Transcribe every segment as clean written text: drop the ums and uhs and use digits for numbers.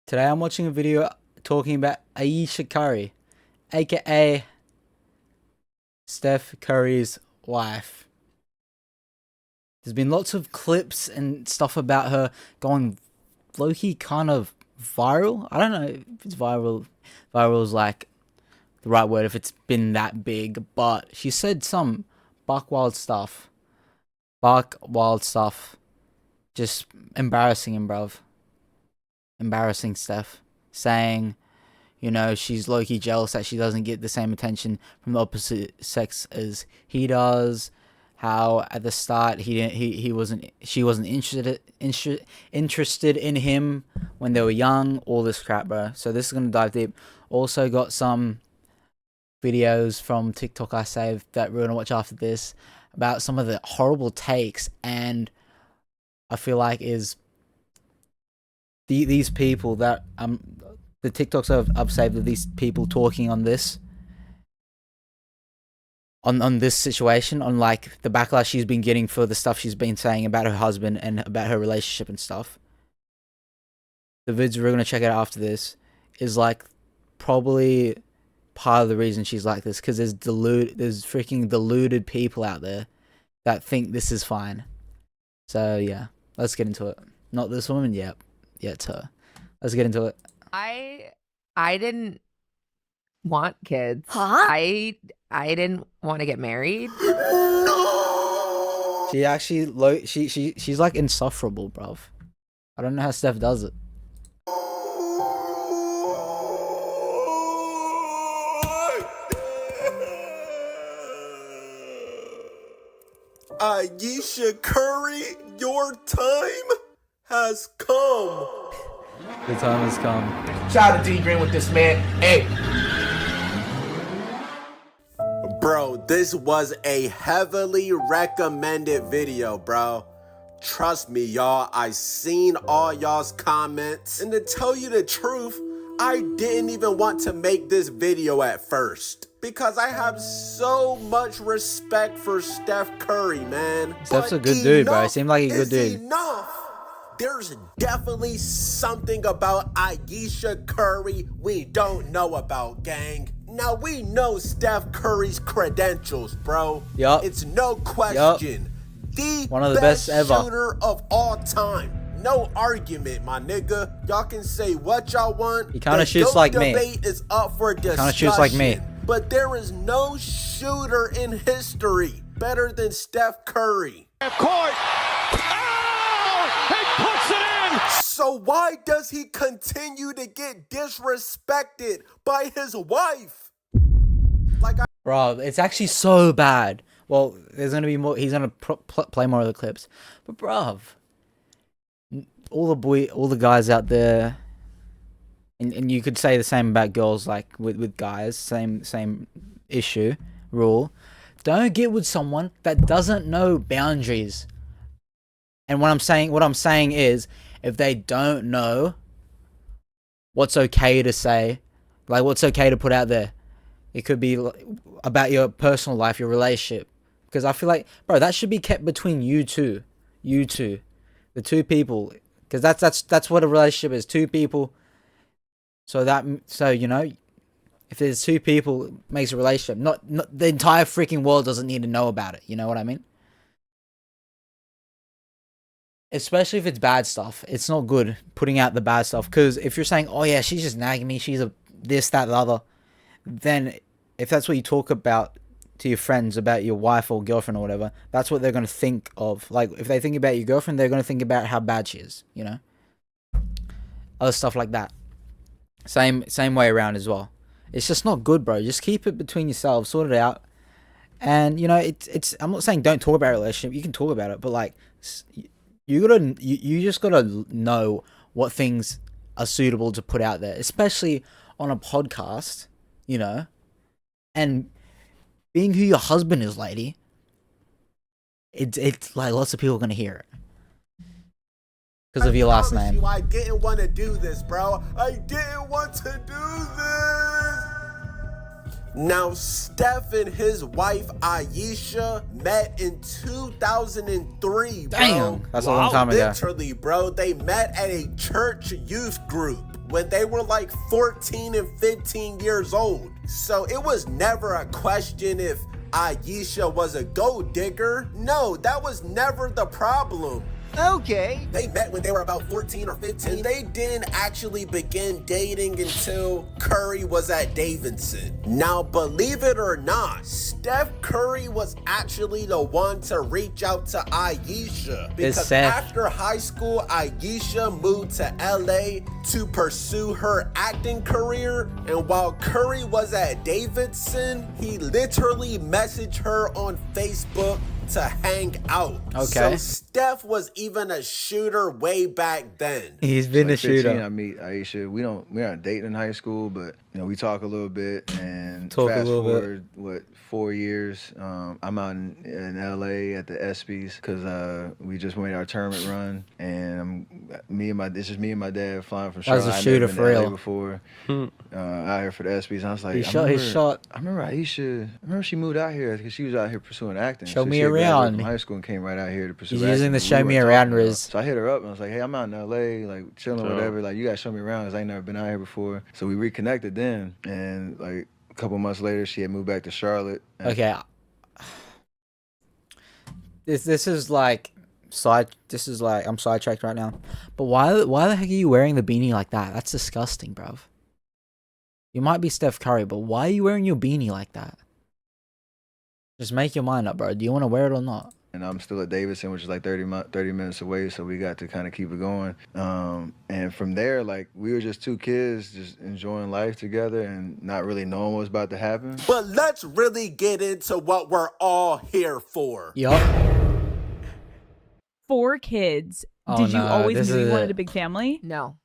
Today I'm watching a video talking about Ayesha Curry, aka Steph Curry's wife. There's been lots of clips and stuff about her going low-key kind of viral. I don't know if it's viral. Viral is like the right word if it's been that big, but she said some buck wild stuff. Just embarrassing him, bruv. Embarrassing Steph. Saying, you know, she's low-key jealous that she doesn't get the same attention from the opposite sex as he does. How at the start she wasn't interested in him when they were young. All this crap, bro. So this is gonna dive deep. Also got some videos from TikTok I saved that we're gonna watch after this about some of the horrible takes, and I feel like is these people that the TikToks I've saved of these people talking on this on this situation, on like the backlash she's been getting for the stuff she's been saying about her husband and about her relationship and stuff. The vids we're gonna check out after this is like probably part of the reason she's like this, because there's freaking deluded people out there that think this is fine. So yeah, let's get into it. Not this woman, yet it's her. Let's get into it. I didn't want kids. Huh? I didn't want to get married. No! She actually she's like insufferable, bruv. I don't know how Steph does it. Ayesha Curry, your time has come. The time has come. Shout out to D Green with this, man. Hey. Bro, this was a heavily recommended video, bro. Trust me, y'all. I seen all y'all's comments. And to tell you the truth, I didn't even want to make this video at first, because I have so much respect for Steph Curry, man. Steph's But a good dude, bro. He enough seemed like a good is dude. Enough. There's definitely something about Ayesha Curry we don't know about, gang. Now, we know Steph Curry's credentials, bro. Yup. It's no question. The One of the best ever. shooter of all time. No argument, my nigga. Y'all can say what y'all want. He kinda The shoots GOAT like me. debate is up for discussion. Kinda shoots like me. But there is no shooter in history better than Steph Curry. Court. Oh! He puts it in! So why does he continue to get disrespected by his wife? Like, Bro, it's actually so bad. Well, there's gonna be more. He's gonna play more of the clips, but bruv, all the guys out there, and you could say the same about girls, like with guys, same issue, rule. Don't get with someone that doesn't know boundaries. And what I'm saying is, if they don't know what's okay to say, like what's okay to put out there, it could be about your personal life, your relationship. Because I feel like, bro, that should be kept between you two, the two people. Because that's what a relationship is, two people. So you know, if there's two people, it makes a relationship. Not the entire freaking world doesn't need to know about it. You know what I mean? Especially if it's bad stuff. It's not good putting out the bad stuff. Because if you're saying, oh yeah, she's just nagging me, she's a this, that, the other, then if that's what you talk about to your friends about your wife or girlfriend or whatever, that's what they're going to think of. Like, if they think about your girlfriend, they're going to think about how bad she is, you know? Other stuff like that. Same way around as well. It's just not good, bro. Just keep it between yourselves, sort it out. And, you know, it's I'm not saying don't talk about a relationship. You can talk about it, but, like, you just got to know what things are suitable to put out there, especially on a podcast, you know? And being who your husband is, lady, it's like lots of people are gonna hear it because of your last name. I didn't want to do this, bro. I didn't want to do this. Now, Steph and his wife Ayesha met in 2003, bro. Damn, that's a long time ago. Literally, bro. They met at a church youth group. when they were like 14 and 15 years old. So it was never a question if Ayesha was a gold digger. No, that was never the problem. Okay. They met when they were about 14 or 15. And they didn't actually begin dating until Curry was at Davidson. Now, believe it or not, Steph Curry was actually the one to reach out to Ayesha. Because after high school, Ayesha moved to LA to pursue her acting career. And while Curry was at Davidson, he literally messaged her on Facebook to hang out. Okay. So Steph was even a shooter way back then. He's been a shooter. 15, I meet Ayesha. We aren't dating in high school, but we talk a little bit. And Talk a fast little forward, 4 years? I'm out in LA at the ESPYs because we just made our tournament run, and it's just me and my dad flying from Charlotte. As a shooter for real. Before out here for the ESPYs, and I was like, He shot. I remember Ayesha. I remember she moved out here because she was out here pursuing acting. Show me she had graduated around. From high school and came right out here to pursue He's acting. using the We show me weren't around talking about it. riz. So I hit her up and I was like, hey, I'm out in LA, like chilling, whatever. Like, you gotta show me around because I ain't never been out here before. So we reconnected then, and like a couple months later, she had moved back to Charlotte. Okay. This is like I'm sidetracked right now. But why the heck are you wearing the beanie like that? That's disgusting, bruv. You might be Steph Curry, but why are you wearing your beanie like that? Just make your mind up, bro. Do you want to wear it or not? And I'm still at Davidson, which is like 30 minutes away, so we got to kind of keep it going. And from there, like, we were just two kids just enjoying life together and not really knowing what was about to happen. But let's really get into what we're all here for. Yup. 4 kids. Oh, Did you no, always this knew you is wanted it. a big family? No.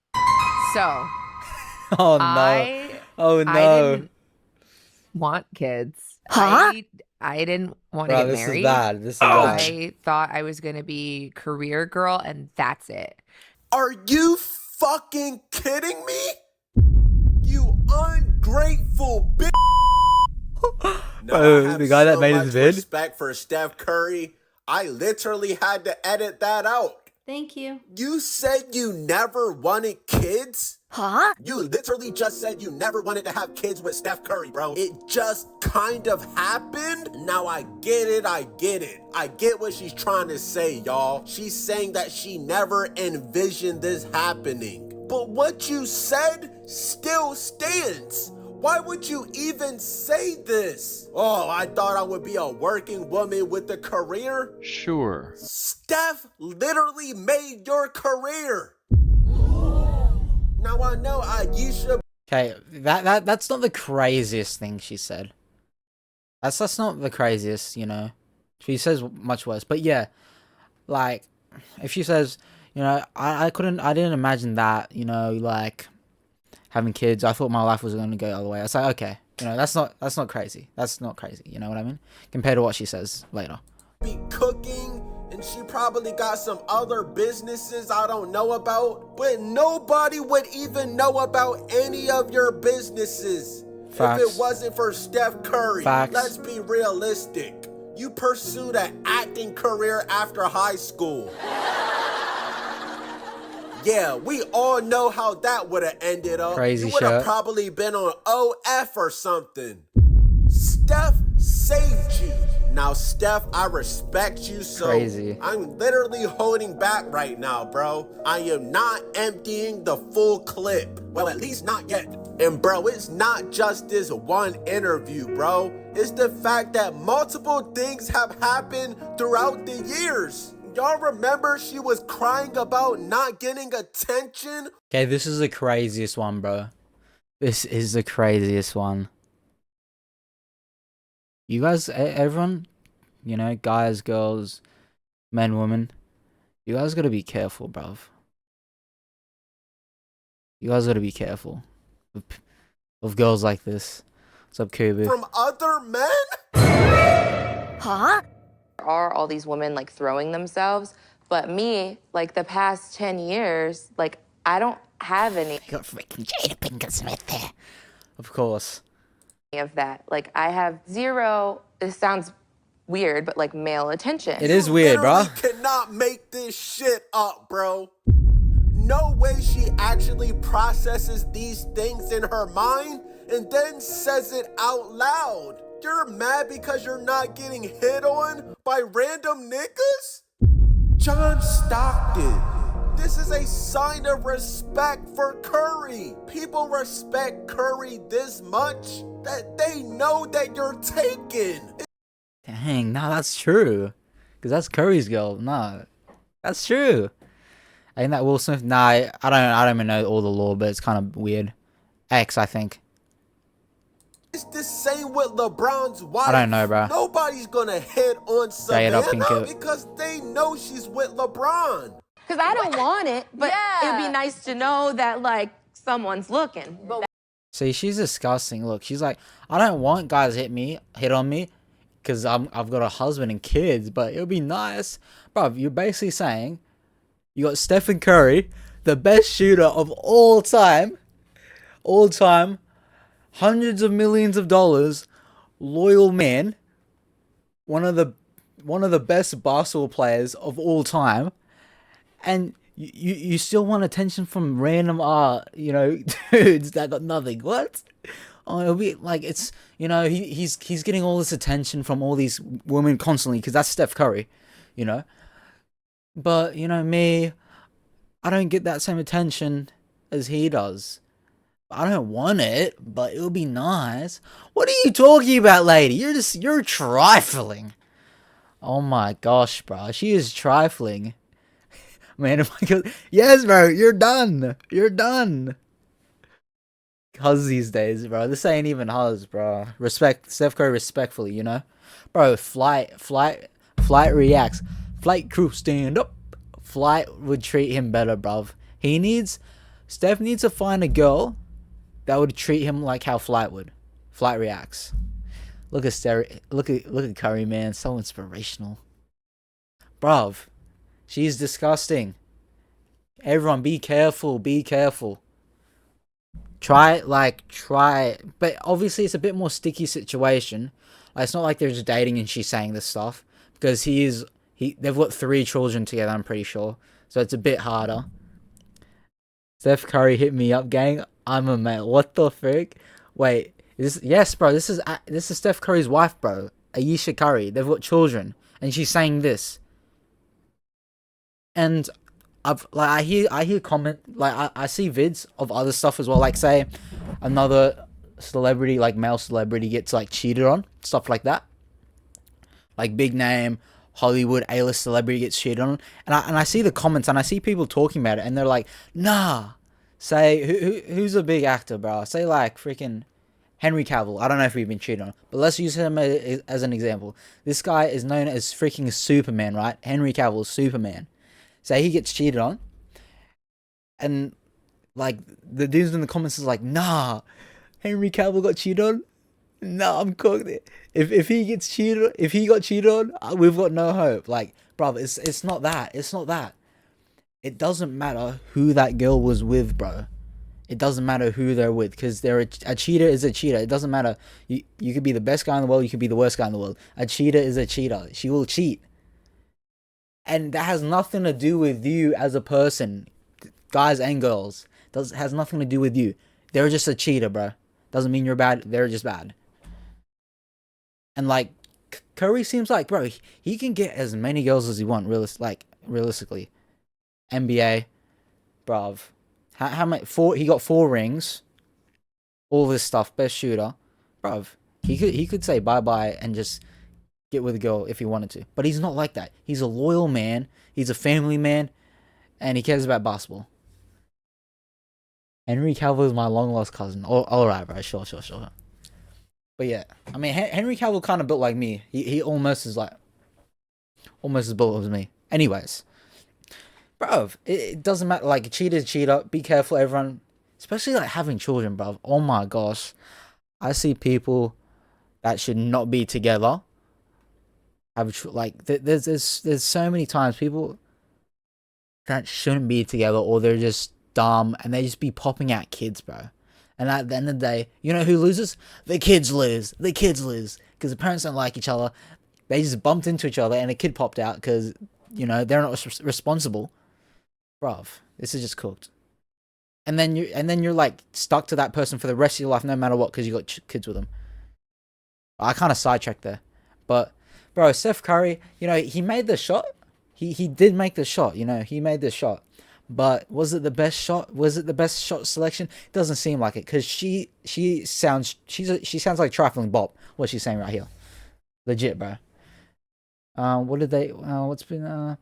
So Oh no. Oh I no. didn't want kids. Huh? I didn't want to Bro, get this married. is bad. This is bad. I thought I was going to be career girl, and that's it. Are you fucking kidding me? You ungrateful bitch. No, I have the guy that so made much his vid? respect for Steph Curry. I literally had to edit that out. Thank you. You said you never wanted kids? Huh? You literally just said you never wanted to have kids with Steph Curry, bro. It just kind of happened. Now I get it. I get what she's trying to say, y'all. She's saying that she never envisioned this happening. But what you said still stands. Why would you even say this? Oh, I thought I would be a working woman with a career? Sure. Steph literally made your career. Now I know Ayesha. Okay, that's not the craziest thing she said. That's not the craziest, She says much worse. But yeah, like, if she says, I didn't imagine that, like, having kids. I thought my life was going to go the other way. I was like, okay, that's not crazy. That's not crazy. You know what I mean? Compared to what she says later. Be cooking, and she probably got some other businesses I don't know about, but nobody would even know about any of your businesses. Facts. If it wasn't for Steph Curry. Facts. Let's be realistic. You pursued an acting career after high school. Yeah, we all know how that would have ended up. Crazy You would have shit. probably been on OF or something. Steph saved you. Now, Steph, I respect you, so Crazy. I'm literally holding back right now, bro. I am not emptying the full clip. Well, at least not yet. And bro, it's not just this one interview, bro. It's the fact that multiple things have happened throughout the years. Y'all remember she was crying about not getting attention? Okay, this is the craziest one, bro. This is the craziest one. You guys, everyone, guys, girls, men, women, you guys gotta be careful, bruv. You guys gotta be careful of girls like this. What's up, Kubu? From other men? Huh? There are all these women like throwing themselves, but me, like the past 10 years, like I don't have any Got freaking Jada Pinkett Smith there. Of course. of that. Like I have zero, this sounds weird, but like male attention. It is weird, bro. You cannot make this shit up, bro. no way she actually processes these things in her mind and then says it out loud. You're mad because you're not getting hit on by random niggas? John Stockton, this is a sign of respect for Curry. People respect Curry this much that they know that you're taken. Dang, nah, that's true. Because that's Curry's girl. Nah, that's true. Ain't that Will Smith? Nah, I don't even know all the law, but it's kind of weird. X, I think. It's the same with LeBron's wife. I don't know, bro. Nobody's gonna hit on Savannah because they know she's with LeBron. Because I don't want it, but it'd be nice to know that, like, someone's looking. See, she's disgusting. Look, she's like, I don't want guys hit on me, because I've got a husband and kids, but it would be nice. Bro, you're basically saying you got Stephen Curry, the best shooter of all time, hundreds of millions of dollars, loyal man, one of the best basketball players of all time, and you still want attention from random dudes that got nothing. What? Oh, it'll be like, it's, he's getting all this attention from all these women constantly because that's Steph Curry, But me, I don't get that same attention as he does. I don't want it, but it would be nice. What are you talking about, lady? You're trifling. Oh my gosh, bro. She is trifling. Man, if I could... Yes, bro, you're done. You're done. Huz these days, bro. This ain't even Huz, bro. Respect, Steph Curry respectfully, Bro, flight reacts. Flight crew, stand up. Flight would treat him better, bruv. Steph needs to find a girl that would treat him like how Flight would. Flight reacts. Look at Curry, man. So inspirational. Bruv. She's disgusting. Everyone, be careful. Be careful. Try it. But obviously it's a bit more sticky situation. Like, it's not like they're just dating and she's saying this stuff. Because they've got 3 children together, I'm pretty sure. So it's a bit harder. Steph Curry hit me up, gang. I'm a male. What the frick? Wait, yes, bro. This is Steph Curry's wife, bro. Ayesha Curry. They've got children, and she's saying this. And I hear comment, like I see vids of other stuff as well. Like, say another celebrity, like male celebrity, gets like cheated on, stuff like that. Like big name Hollywood A-list celebrity gets cheated on, and I see the comments and I see people talking about it, and they're like, nah. Say who's a big actor, bro? Say like freaking Henry Cavill. I don't know if we've been cheated on, but let's use him as an example. This guy is known as freaking Superman, right? Henry Cavill, Superman. Say he gets cheated on, and like the dudes in the comments is like, nah, Henry Cavill got cheated on. Nah, I'm cooked. If he got cheated on, we've got no hope. Like, bro, it's not that. It's not that. It doesn't matter who that girl was with, bro. It doesn't matter who they're with, because a cheater is a cheater. It doesn't matter. You could be the best guy in the world. You could be the worst guy in the world. A cheater is a cheater. She will cheat. And that has nothing to do with you as a person. Guys and girls. Has nothing to do with you. They're just a cheater, bro. Doesn't mean you're bad. They're just bad. And like, Curry seems like, bro, he can get as many girls as he wants, realistically. NBA, bruv. How many? 4? He got 4 rings. All this stuff, best shooter, bruv. He could say bye bye and just get with a girl if he wanted to. But he's not like that. He's a loyal man. He's a family man, and he cares about basketball. Henry Cavill is my long lost cousin. All right, bro. Sure. But yeah, I mean, Henry Cavill kind of built like me. He almost as built as me. Anyways. Bro, it doesn't matter. Like, cheater's cheater. Be careful, everyone. Especially, like, having children, bro. Oh, my gosh. I see people that should not be together. There's so many times people that shouldn't be together, or they're just dumb, and they just be popping out kids, bro. And at the end of the day, you know who loses? The kids lose. The kids lose. Because the parents don't like each other. They just bumped into each other, and a kid popped out because, they're not responsible. bruv, this is just cooked. And then you're like stuck to that person for the rest of your life, no matter what, because you got kids with them. I kind of sidetracked there, but bro, Steph Curry, you know, he made the shot. He did make the shot. You know, he made the shot. But was it the best shot? Was it the best shot selection? Doesn't seem like it, because she sounds like trifling Bob. What she's saying right here, legit, bro. What did they? What's been?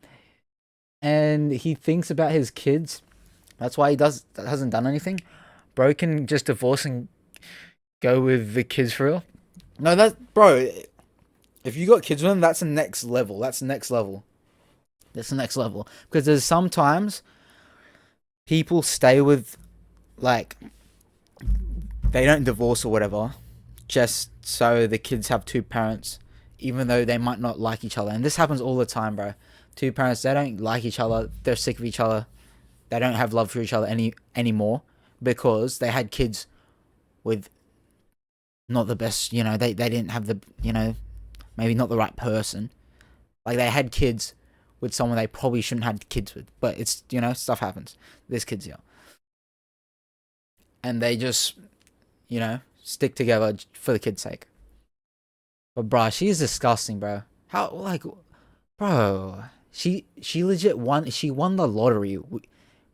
And he thinks about his kids. That's why he hasn't done anything. Bro can just divorce and go with the kids for real. No, that bro. If you got kids with them, that's the next level. That's the next level. That's the next level. Because there's sometimes people stay with, like, they don't divorce or whatever, just so the kids have two parents, even though they might not like each other. And this happens all the time, bro. Two parents, they don't like each other. They're sick of each other. They don't have love for each other anymore because they had kids with not the best, you know, they didn't have the, you know, maybe not the right person. Like, they had kids with someone they probably shouldn't have kids with. But it's, you know, stuff happens. There's kids here. And they just, you know, stick together for the kid's sake. But, bro, she's disgusting, bro. How, like, bro, she legit won. She won the lottery.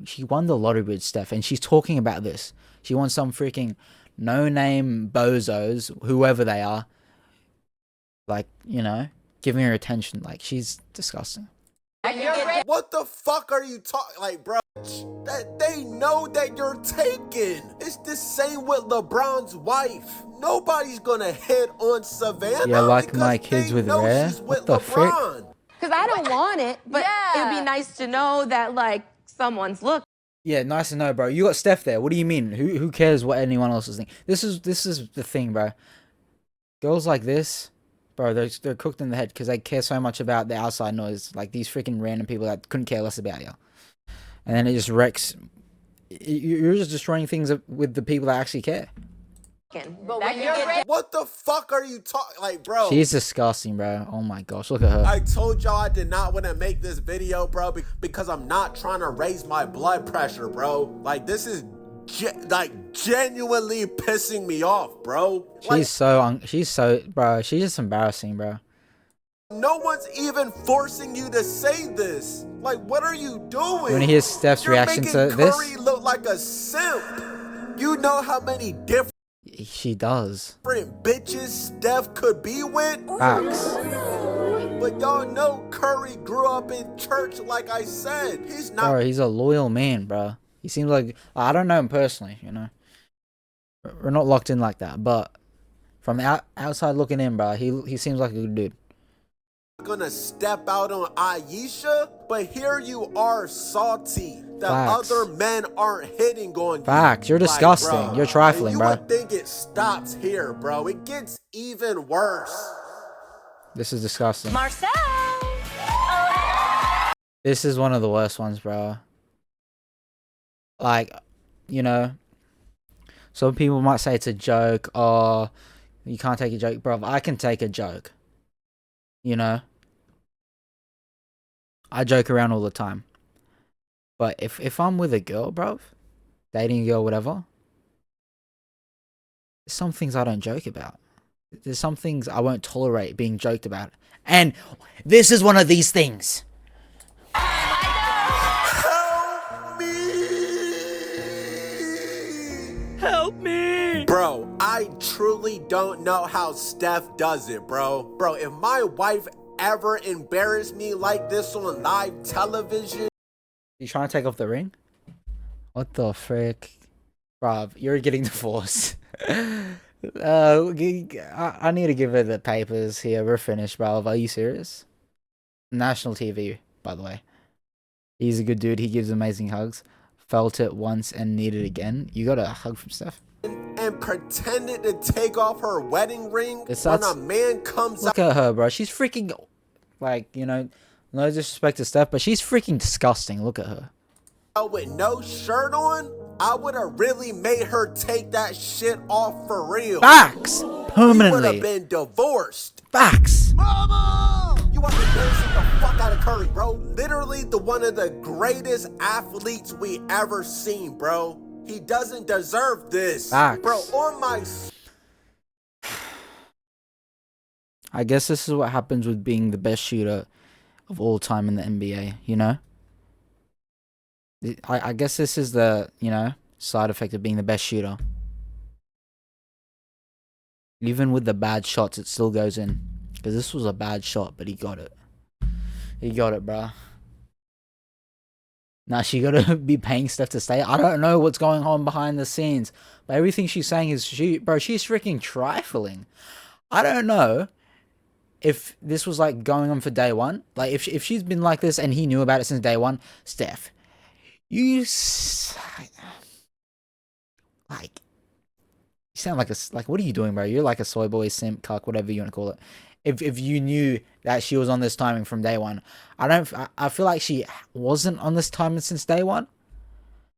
She won the lottery with Steph, and she's talking about this. She wants some freaking no-name bozos, whoever they are, like, you know, giving her attention. Like, she's disgusting. What the fuck are you talking? Like, bro, that they know that you're taken. It's the same with LeBron's wife. Nobody's gonna hit on Savannah. Yeah, like because my kids they with know Rare. she's What with the frick? LeBron. Because I don't want it, but it'd be nice to know that, like, someone's looking. Yeah, nice to know, bro. You got Steph there. What do you mean? Who cares what anyone else is thinking? This is the thing, bro. Girls like this, bro, they're cooked in the head because they care so much about the outside noise. Like these freaking random people that couldn't care less about you. And then it just wrecks. You're just destroying things with the people that actually care. But when you're ready, What the fuck are you talking? Like, bro. She's disgusting, bro. Oh my gosh, look at her. I told y'all I did not want to make this video, bro, because I'm not trying to raise my blood pressure, bro. Like, this is genuinely pissing me off, bro. Like, She's so, bro. She's just embarrassing, bro. no one's even forcing you to say this. Like, what are you doing? You want to hear Steph's reaction to You're making this? Curry look like a simp. You know how many different She does. bitches Steph could be with? Facts. But y'all know Curry grew up in church, like I said. He's not. Bro, he's a loyal man, bro. He seems like, I don't know him personally, you know. We're not locked in like that, but from the outside looking in, bro, he seems like a good dude. Gonna step out on Ayesha, but here you are salty that Facts. other men aren't hitting on you. Facts. You're Like, disgusting. bro, You're trifling, you bro. would think it stops here, bro. It gets even worse. This is disgusting. Marcel! This is one of the worst ones, bro. Like, you know, some people might say it's a joke, or you can't take a joke, bro. I can take a joke. You know? I joke around all the time. But if I'm with a girl, bro, dating a girl, whatever, there's some things I don't joke about. There's some things I won't tolerate being joked about. And this is one of these things. Help me! Help me! Bro, I truly don't know how Steph does it, bro. Bro, if my wife ever embarrassed me like this on live television. You trying to take off the ring? What the frick? Bruv, you're getting divorced. I need to give her the papers here. We're finished, bruv. Are you serious? National TV, by the way. He's a good dude. He gives amazing hugs. Felt it once and need it again. You got a hug from Steph? And pretended to take off her wedding ring when That's- a man comes Look at her, bro. She's freaking, like, you know, no disrespect to Steph, but she's freaking disgusting. Look at her. out with no shirt on. I would have really made her take that shit off for real. Facts! We would have Permanently. been divorced. Facts! Mama! You fucking embarrassing the fuck out of Curry, bro. Literally the one of the greatest athletes we ever seen, bro. He doesn't deserve this. Facts. Bro, on my... I guess this is what happens with being the best shooter of all time in the NBA, you know? I guess this is the, you know, side effect of being the best shooter. Even with the bad shots, it still goes in. Because this was a bad shot, but he got it. He got it, bruh. Now she gotta be paying Steph to stay. I don't know what's going on behind the scenes. But everything she's saying is, she's freaking trifling. I don't know if this was like going on for day one. Like if she's been like this and he knew about it since day one. Steph, you sound like what are you doing, bro? You're like a soy boy, simp, cuck, whatever you want to call it. If you knew that she was on this timing from day one, I feel like she wasn't on this timing since day one.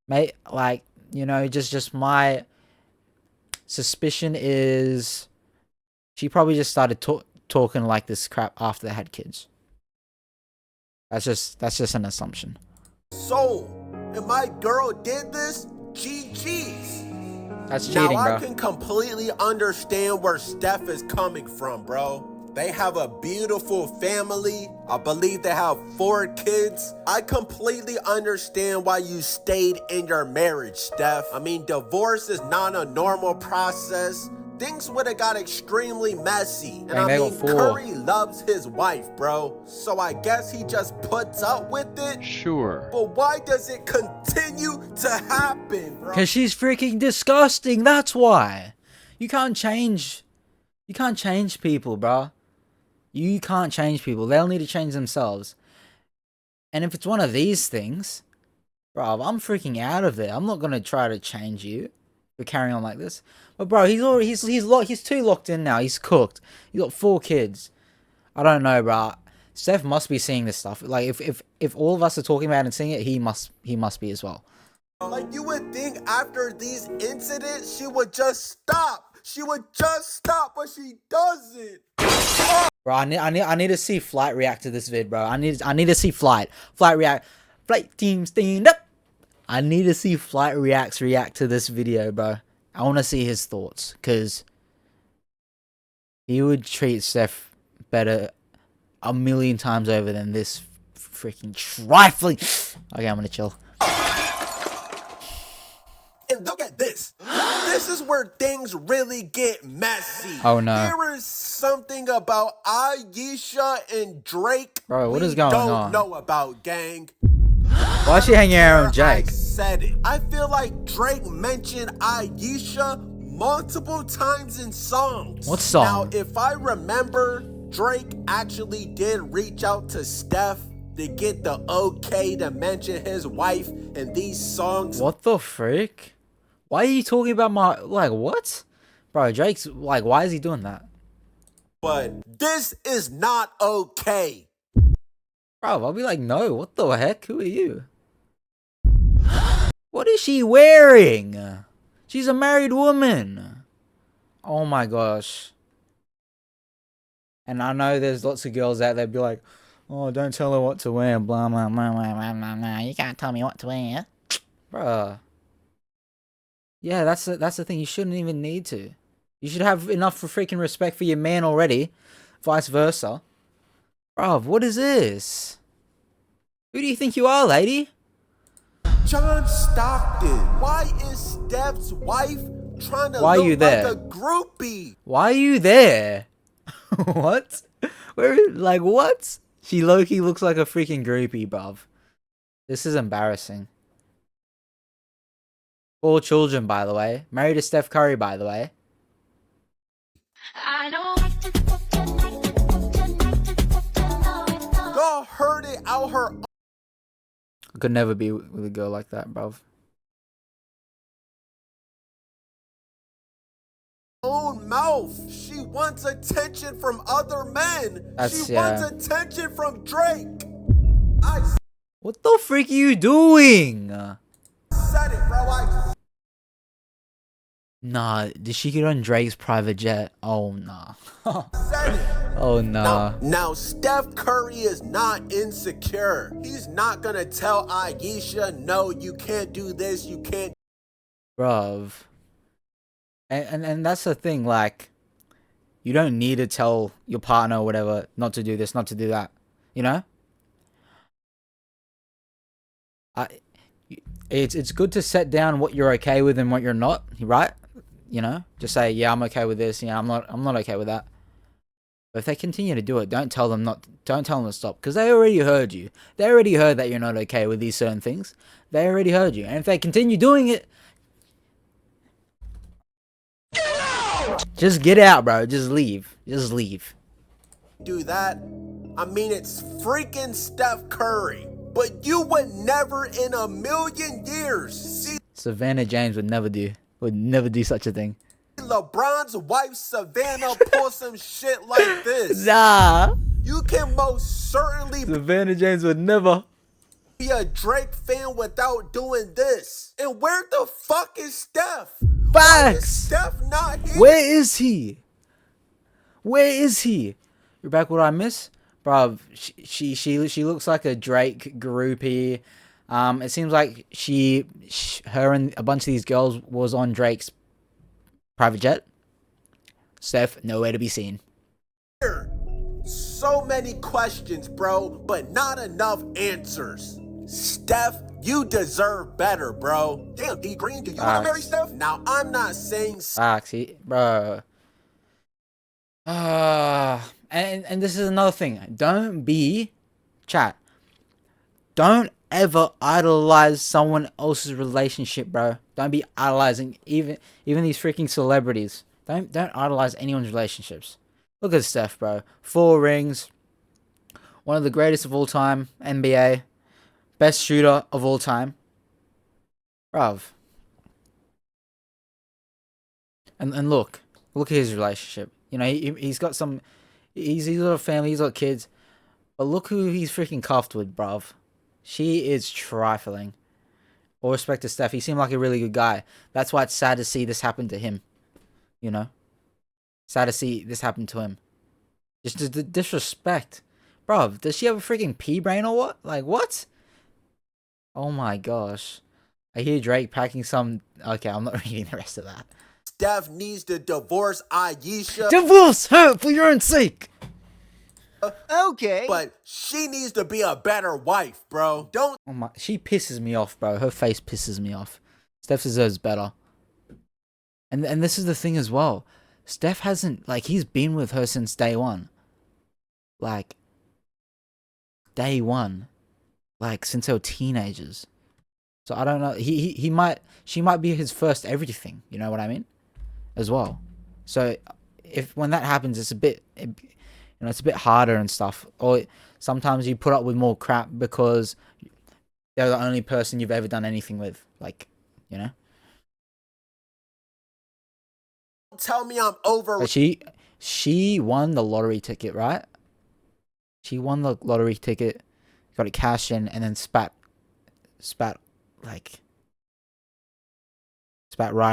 Mate, like, you know, just my suspicion is she probably just started talking like this crap after they had kids. That's just an assumption. So, if my girl did this, GG's. That's cheating, now, bro. I can completely understand where Steph is coming from, bro. They have a beautiful family. I believe they have 4 kids. I completely understand why you stayed in your marriage, Steph. I mean, divorce is not a normal process. Things would have got extremely messy. And I mean, Curry loves his wife, bro. So I guess he just puts up with it. Sure. But why does it continue to happen, bro? Because she's freaking disgusting. That's why. You can't change people, bro. You can't change people. They'll need to change themselves. And if it's one of these things, bro, I'm freaking out of there. I'm not going to try to change you for carrying on like this. But bro, he's too locked in now. He's cooked. He's got 4 kids. I don't know, bro. Steph must be seeing this stuff. Like if all of us are talking about it and seeing it, he must be as well. Like, you would think after these incidents she would just stop. She would just stop, but she doesn't. Bro, I need to see Flight react to this vid, bro. I need to see Flight react. Flight team stand up. I need to see Flight react to this video, bro. I want to see his thoughts, because he would treat Steph better a million times over than this freaking trifling. Okay, I'm gonna chill. And look at this. This is where things really get messy. Oh no. There is something about Ayesha and Drake. Bro, what is going on? Don't know about, gang. Why is she hanging out with Jake? I said it. I feel like Drake mentioned Ayesha multiple times in songs. What song? Now, if I remember, Drake actually did reach out to Steph to get the okay to mention his wife in these songs. What the frick? Why are you talking about my... Like, what? Bro, Drake's... Like, why is he doing that? But this is not okay. Bro, I'll be like, no, what the heck? Who are you? What is she wearing? She's a married woman. Oh my gosh. And I know there's lots of girls out there be like, oh, don't tell her what to wear, blah, blah, blah, blah, blah, blah, blah. You can't tell me what to wear. Bruh. Yeah, that's the thing. You shouldn't even need to. You should have enough for freaking respect for your man already. Vice versa. Bruv, what is this? Who do you think you are, lady? John Stockton. Why is Steph's wife trying to Why look are you there? like a groupie? Why are you there? What? Like, what? She low-key looks like a freaking groupie, bruv. This is embarrassing. 4 children, by the way. Married to Steph Curry, by the way. Y'all heard it out her I could never be with a girl like that, bruv. own mouth. She wants attention from other men. She wants attention from Drake. What the freak are you doing? Said it, bro. Nah, did she get on Drake's private jet? Oh nah. Said it. Oh nah. Now, Steph Curry is not insecure. He's not gonna tell Ayesha, no, you can't do this, you can't. Bruv. And that's the thing, like, you don't need to tell your partner or whatever not to do this, not to do that. You know? I it's good to set down what you're okay with and what you're not, right? You know? Just say, yeah, I'm okay with this, I'm not okay with that. But if they continue to do it, don't tell them to stop, because they already heard you. They already heard that you're not okay with these certain things. They already heard you. And if they continue doing it, just get out, bro. Just leave. Just leave. Do that. I mean, it's freaking Steph Curry. But you would never in a million years see Savannah James would never do such a thing. LeBron's wife Savannah pull some shit like this. Nah. You can most certainly Savannah James would never. be a Drake fan without doing this. And where the fuck is Steph? Why is Facts. Steph not here? Where is he? Where is he? You're back. What I miss, bruv? She looks like a Drake groupie. It seems like her and a bunch of these girls was on Drake's private jet. Steph, nowhere to be seen. So many questions, bro, but not enough answers. Steph, you deserve better, bro. Damn, D Green, do you want to marry Steph? Now, I'm not saying Facts, bro. And this is another thing. Don't ever idolize someone else's relationship, bro. Don't be idolizing even these freaking celebrities. Don't idolize anyone's relationships. Look at Steph, bro. 4 rings. One of the greatest of all time. NBA. Best shooter of all time. Bruv. And look at his relationship. You know, he's got some, he's got a family, he's got kids. But look who he's freaking cuffed with, bruv. She is trifling. All respect to Steph. He seemed like a really good guy. That's why it's sad to see this happen to him. You know? Sad to see this happen to him. Just the disrespect. Bruv, does she have a freaking pea brain or what? Like, what? Oh my gosh. I hear Drake packing some... Okay, I'm not reading the rest of that. Steph needs to divorce Ayesha. Divorce her for your own sake! Okay. But she needs to be a better wife, bro. Don't Oh my... She pisses me off, bro. Her face pisses me off. Steph deserves better. And this is the thing as well. Steph hasn't... Like, he's been with her since day one. Like... Day one. Like, since they were teenagers. So, I don't know. He might... She might be his first everything. You know what I mean? As well. So, when that happens, it's a bit... it's a bit harder and stuff. Or sometimes you put up with more crap because they're the only person you've ever done anything with. Like, you know? tell me I'm over. But she won the lottery ticket, right? She won the lottery ticket, got it cashed in, and then spat right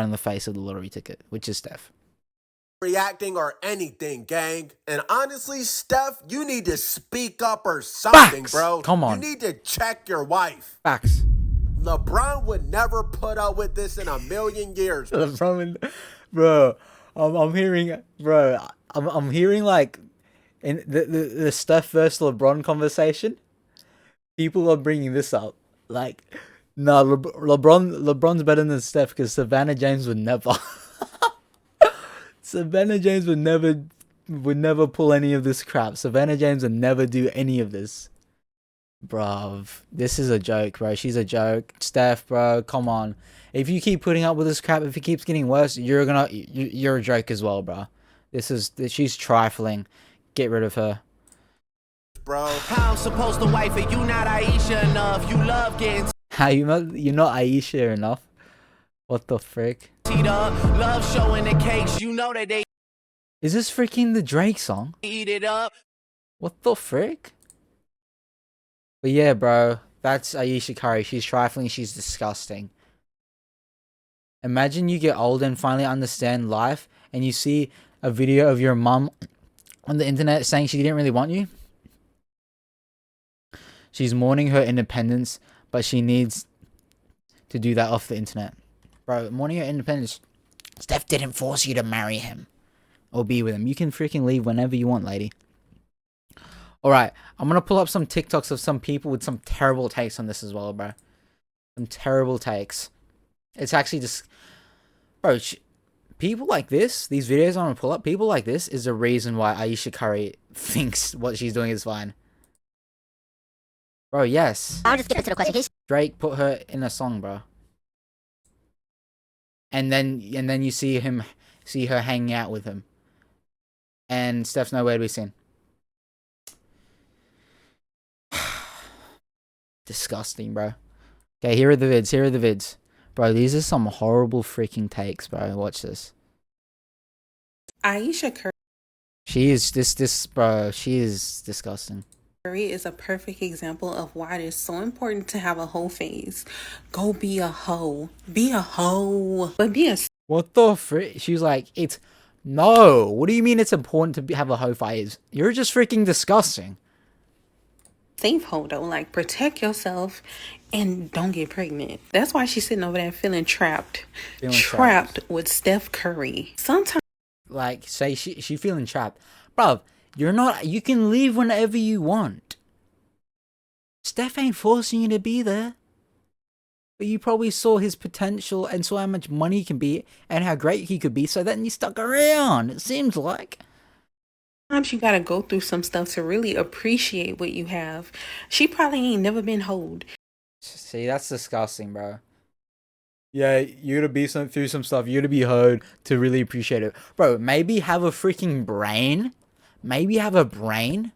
in the face of the lottery ticket, which is Steph. Reacting or anything, gang. And honestly, Steph, you need to speak up or something, Facts. bro. Come on. You need to check your wife. Facts. LeBron would never put up with this in a million years. Bro, I'm hearing, I'm hearing like in the Steph versus LeBron conversation. People are bringing this up, like, no, LeBron's better than Steph because Savannah James would never. Savannah James would never pull any of this crap. Savannah James would never do any of this. Bruv, this is a joke, bro. She's a joke. Steph, bro, come on. If you keep putting up with this crap, if it keeps getting worse, you're a joke as well, bro. She's trifling. Get rid of her. Bro, How I'm supposed to wife it? You not Ayesha enough. You love getting How you're not Ayesha enough? What the frick? teed up. Love showing the cakes. You know that they Is this freaking the Drake song? eat it up. What the frick? But yeah, bro, that's Ayesha Curry. She's trifling. She's disgusting. Imagine you get older and finally understand life, and you see a video of your mum on the internet saying she didn't really want you. She's mourning her independence, but she needs to do that off the internet. Bro, mourning her independence. Steph didn't force you to marry him or be with him. You can freaking leave whenever you want, lady. Alright, I'm gonna pull up some TikToks of some people with some terrible takes on this as well, bro. Some terrible takes. It's actually just... Bro, people like this, these videos I'm gonna pull up, people like this is the reason why Ayesha Curry thinks what she's doing is fine. Bro, yes. I'll just get into the question. Drake put her in a song, bro. And then you see her hanging out with him. And Steph's nowhere to be seen. Disgusting, bro. Okay, here are the vids. Bro, these are some horrible freaking takes, bro. Watch this. Ayesha Curry She is bro, she is disgusting. is a perfect example of why it is so important to have a hoe phase. Go be a hoe. Be a hoe. But be a What the frick? She was like, it's... No! What do you mean it's important to have a hoe phase? You're just freaking disgusting. safe hoe though. Like, protect yourself and don't get pregnant. That's why she's sitting over there feeling trapped. Trapped with Steph Curry. Sometimes... Like, say she feeling trapped. Bruv, you're not... You can leave whenever you want. Steph ain't forcing you to be there. But you probably saw his potential and saw how much money he can be and how great he could be, so then you stuck around, it seems like. Sometimes you gotta go through some stuff to really appreciate what you have. She probably ain't never been hoed. See, that's disgusting, bro. Yeah, you gotta be through some stuff. You gotta be hoed to really appreciate it. Bro, maybe have a freaking brain. Maybe have a brain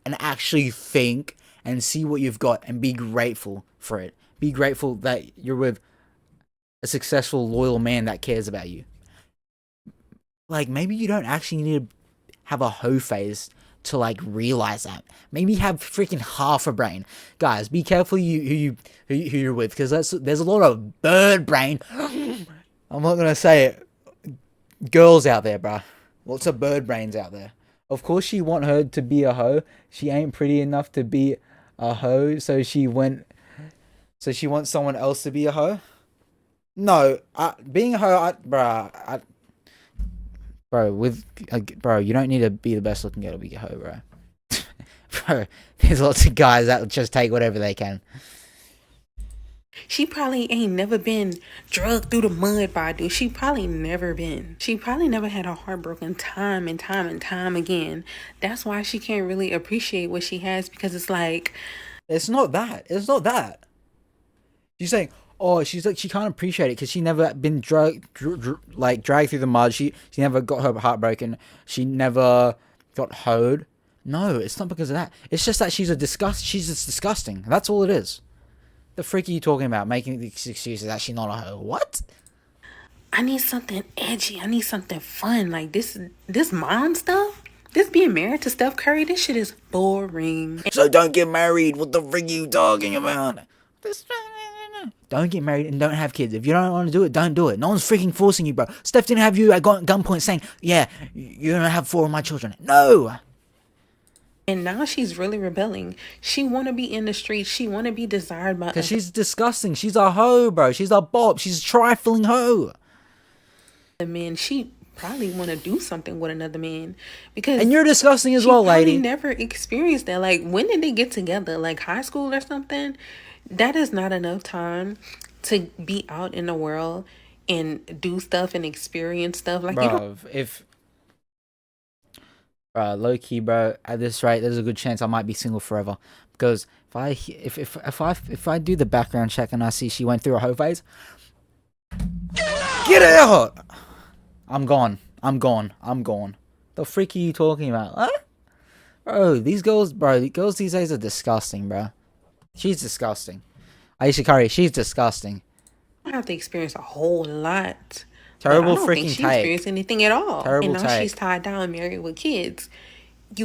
and actually think and see what you've got and be grateful for it. Be grateful that you're with a successful, loyal man that cares about you. Like, maybe you don't actually need to have a hoe phase to, like, realize that. Maybe have freaking half a brain. Guys, be careful who you're with, because there's a lot of bird brain. I'm not gonna say it. Girls out there, bruh. Lots of bird brains out there. Of course she want her to be a hoe. She ain't pretty enough to be a hoe, so she wants someone else to be a hoe? No, being a hoe, bro, you don't need to be the best looking girl to be a hoe, bro. Bro, there's lots of guys that just take whatever they can. She probably ain't never been drugged through the mud by a dude. She probably never had her heart broken time and time again. That's why she can't really appreciate what she has, because it's like... It's not that. She's saying, oh, she's like, she can't appreciate it because she never been dragged through the mud. She never got her heart broken. She never got hoed. No, it's not because of that. It's just that she's just disgusting. That's all it is. The freak are you talking about? Making the excuses that she's not a hoe. What? I need something edgy. I need something fun. Like this mom stuff. This being married to Steph Curry, this shit is boring. So don't get married. What the freak are you talking about? Don't get married and don't have kids. If you don't want to do it, don't do it. No one's freaking forcing you, bro. Steph didn't have you at gunpoint saying, yeah, you're going to have 4 of my children. No. And now she's really rebelling. She want to be in the streets. She want to be desired by... Because she's disgusting. She's a hoe, bro. She's a bop. She's a trifling hoe. The man, she probably want to do something with another man. Because... And you're disgusting as well, lady. She never experienced that. Like, when did they get together? Like, high school or something? That is not enough time to be out in the world and do stuff and experience stuff. Like, bro, low key, bro, at this rate, there's a good chance I might be single forever. Because if I do the background check and I see she went through a hoe phase, get out! I'm gone. The freak are you talking about? Huh? Bro, these girls these days are disgusting, bro. She's disgusting. Ayesha Curry, she's disgusting. I have to experience a whole lot. Terrible I don't freaking think she take. experienced anything at all. Terrible and now take. she's tied down, married with kids.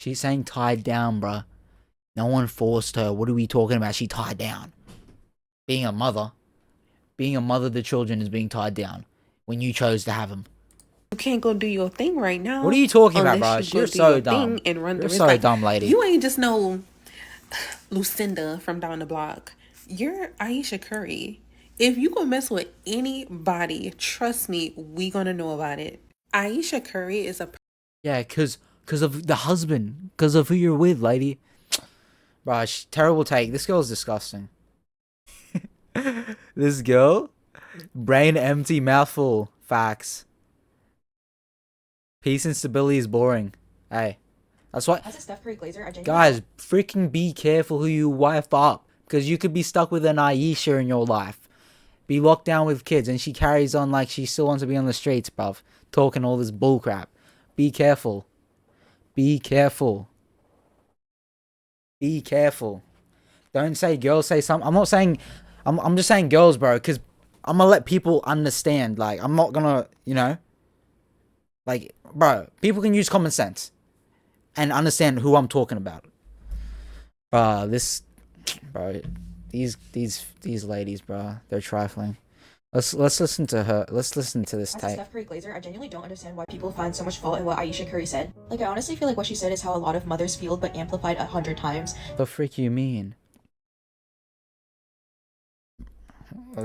She's saying tied down, bruh. No one forced her. What are we talking about? She tied down. Being a mother to children is being tied down. when you chose to have him. You can't go do your thing right now. What are you talking about, unless bro? you You're go do so your dumb. thing and run the You're risk. so Like, dumb, lady. You ain't just no Lucinda from down the block. You're Ayesha Curry. If you gonna mess with anybody, trust me, we gonna know about it. Ayesha Curry is a Yeah, cause of the husband, cause of who you're with, lady. Bro, terrible take. This girl's disgusting. This girl, brain empty, mouthful. Facts. Peace and stability is boring. Hey, that's what. As a Steph Curry Glazer, I genuinely Guys, freaking be careful who you wife up, because you could be stuck with an Ayesha in your life. Be locked down with kids, and she carries on like she still wants to be on the streets, bruv. Talking all this bullcrap. Be careful. Be careful. Be careful. Don't say girls, say something. I'm not saying... I'm just saying girls, bro, because I'm gonna let people understand. Like, I'm not gonna, you know... Like, bro, people can use common sense and understand who I'm talking about. Bro, these ladies, bro, they're trifling. Let's listen to her. Let's listen to this As a tape. Steph Curry Glazer, I genuinely don't understand why people find so much fault in what Ayesha Curry said. Like, I honestly feel like what she said is how a lot of mothers feel, but amplified 100 times. The freak you mean?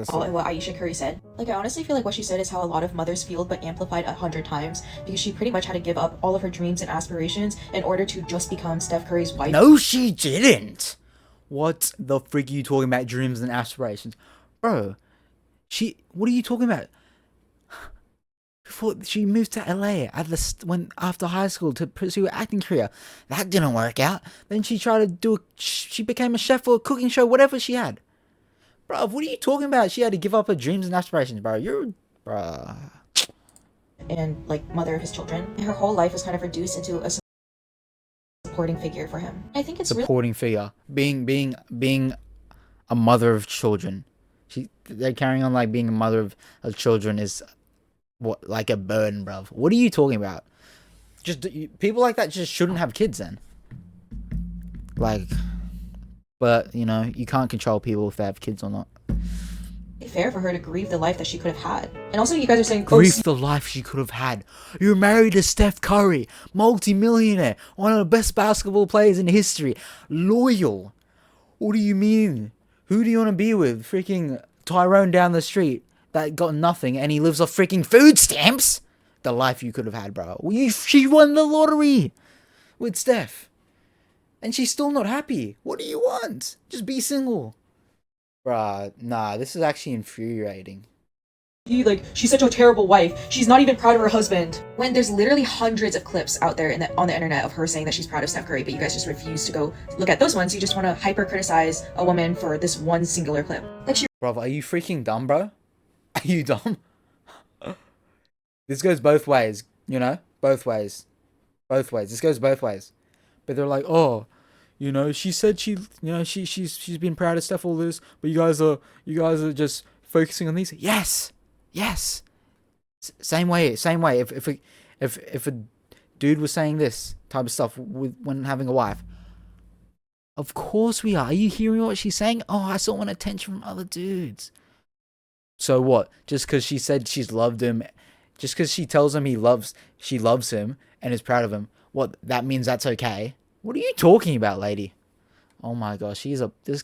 Fault in what Ayesha Curry said. Like, I honestly feel like what she said is how a lot of mothers feel, but amplified 100 times, because she pretty much had to give up all of her dreams and aspirations in order to just become Steph Curry's wife. No, she didn't. What the freak are you talking about? Dreams and aspirations, bro. What are you talking about? Before she moved to LA after high school to pursue an acting career, that didn't work out. Then she tried to she became a chef for a cooking show, whatever she had. Bro, what are you talking about? She had to give up her dreams and aspirations, bro. Bro. And, like, mother of his children. Her whole life was kind of reduced into a supporting figure for him. I think it's supporting figure. Being a mother of children. They're carrying on like being a mother of children is what, like a burden, bruv. What are you talking about? Just people like that just shouldn't have kids then. Like, but you know, you can't control people if they have kids or not. fair for her to grieve the life that she could have had. And also, you guys are saying, grieve the life she could have had. You're married to Steph Curry, multi-millionaire, one of the best basketball players in history, loyal. What do you mean? Who do you want to be with? Freaking Tyrone down the street that got nothing and he lives off freaking food stamps? The life you could have had, bro. She won the lottery with Steph. And she's still not happy. What do you want? Just be single. Bruh, nah, this is actually infuriating. She's such a terrible wife. She's not even proud of her husband. When there's literally hundreds of clips out there on the internet of her saying that she's proud of Steph Curry, but you guys just refuse to go look at those ones. You just want to hyper criticize a woman for this one singular clip. Bro, are you freaking dumb, bro? Are you dumb? This goes both ways, you know? Both ways. Both ways. This goes both ways. But they're like, oh, you know, she said she's been proud of Steph all this, but you guys are just focusing on these. Yes. Same way. If a dude was saying this type of stuff when having a wife, of course we are. Are you hearing what she's saying? Oh, I still want attention from other dudes. So what? Just because she said she's loved him, just because she tells him she loves him and is proud of him, what? That means that's okay? What are you talking about, lady? Oh my gosh, this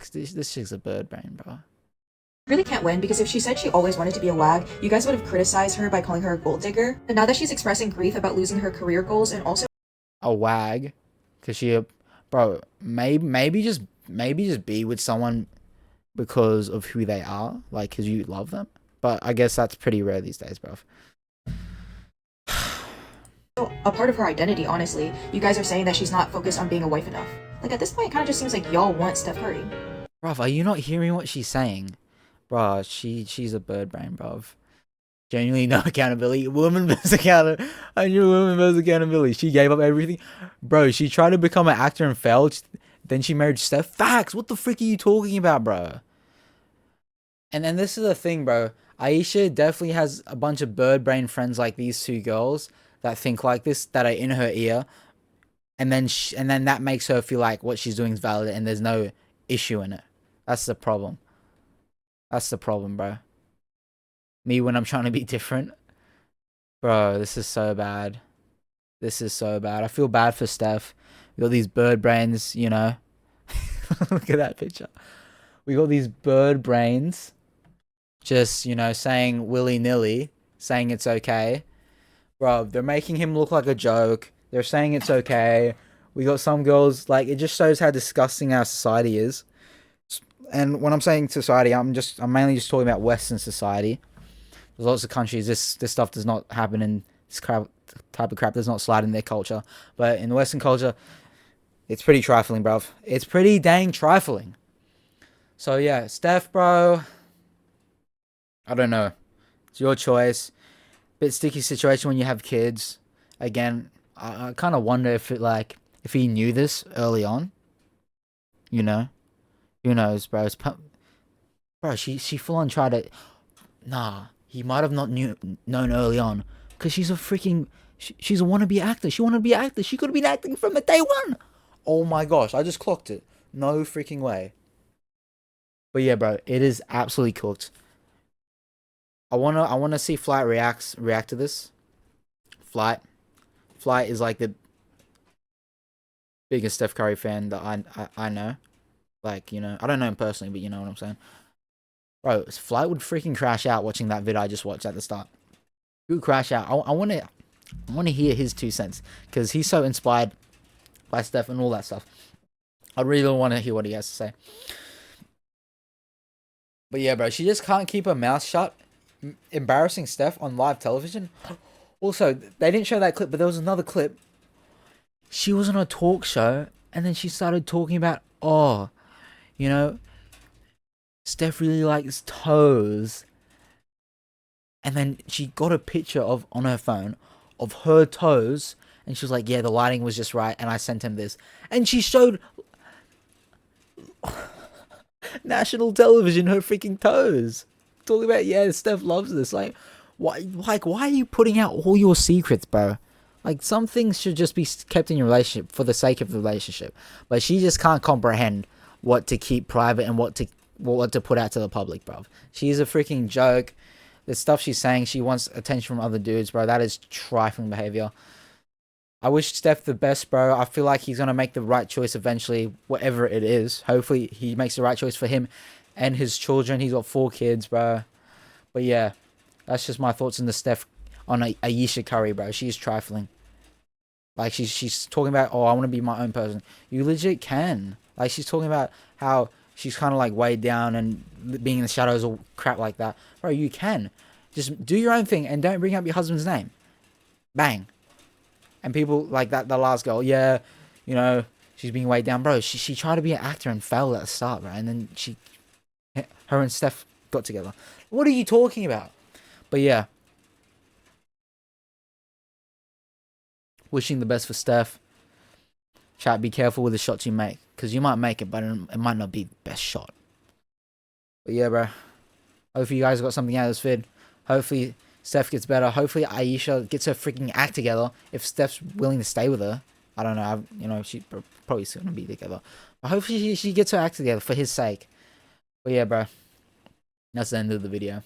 chick's a bird brain, bro. Really can't win, because if she said she always wanted to be a wag, you guys would have criticized her by calling her a gold digger. But now that she's expressing grief about losing her career goals and also a wag, because bro, maybe just be with someone because of who they are, like because you love them. But I guess that's pretty rare these days, bro. a part of her identity, honestly. You guys are saying that she's not focused on being a wife enough. Like, at this point, it kind of just seems like y'all want Steph Curry. Bruv, are you not hearing what she's saying? Bruh, she's a bird brain, bruv. Genuinely no accountability. Woman versus accountability. She gave up everything. Bro, she tried to become an actor and failed. Then she married Steph. Facts. What the frick are you talking about, bro? And then this is the thing, bro. Ayesha definitely has a bunch of bird brain friends like these two girls that think like this, that are in her ear. And then that makes her feel like what she's doing is valid and there's no issue in it. That's the problem. That's the problem, bro. Me when I'm trying to be different. Bro, this is so bad. This is so bad. I feel bad for Steph. We got these bird brains, you know. Look at that picture. We got these bird brains just, you know, saying willy-nilly, saying it's okay. Bro, they're making him look like a joke. They're saying it's okay. We got some girls, like, it just shows how disgusting our society is. And when I'm saying society, I'm mainly just talking about Western society. There's lots of countries this stuff does not happen, in this type of crap does not slide in their culture. But in the Western culture, it's pretty trifling, bruv. It's pretty dang trifling. So yeah, Steph, bro, I don't know. It's your choice. Bit sticky situation when you have kids. Again, I kind of wonder if if he knew this early on. You know, who knows, bro? Bro, she full on tried to. Nah, he might have not known early on, because she's a freaking. She's a wannabe actor. She wanted to be an actor. She could have been acting from the day one. Oh my gosh, I just clocked it. No freaking way. But yeah, bro, it is absolutely cooked. I wanna see Flight react to this. Flight is like the biggest Steph Curry fan that I know. Like, you know, I don't know him personally, but you know what I'm saying. Bro, Flight would freaking crash out watching that vid I just watched at the start. He would crash out. I wanna hear his 2 cents, because he's so inspired by Steph and all that stuff. I really want to hear what he has to say. But yeah, bro, she just can't keep her mouth shut. Embarrassing Steph on live television. Also, they didn't show that clip, but there was another clip. She was on a talk show, and then she started talking about, oh, you know, Steph really likes toes. And then she got a picture on her phone of her toes, and she was like, yeah, the lighting was just right, and I sent him this. And she showed national television her freaking toes. Talking about, yeah, Steph loves this. Like, why are you putting out all your secrets, bro? Like, some things should just be kept in your relationship for the sake of the relationship. But she just can't comprehend what to keep private and what to put out to the public, bro. She's a freaking joke. The stuff she's saying, she wants attention from other dudes, bro. That is trifling behavior. I wish Steph the best, bro. I feel like he's going to make the right choice eventually, whatever it is. Hopefully, he makes the right choice for him and his children. He's got 4 kids, bro. But yeah, that's just my thoughts on the Steph, on Ayesha Curry, bro. She's trifling. Like, she's talking about, oh, I want to be my own person. You legit can. Like, she's talking about how she's kind of like weighed down and being in the shadows or crap like that. Bro, you can. Just do your own thing and don't bring up your husband's name. Bang. And people like that, the last girl, yeah, you know, she's being weighed down. Bro, she tried to be an actor and failed at the start, bro. And then her and Steph got together. What are you talking about? But yeah. Wishing the best for Steph. Chat, be careful with the shots you make, because you might make it, but it might not be the best shot. But yeah, bro. Hopefully you guys got something out of this vid. Hopefully Steph gets better. Hopefully Ayesha gets her freaking act together. If Steph's willing to stay with her. I don't know. You know, she's probably still going to be together. But hopefully she gets her act together for his sake. But yeah, bro. That's the end of the video.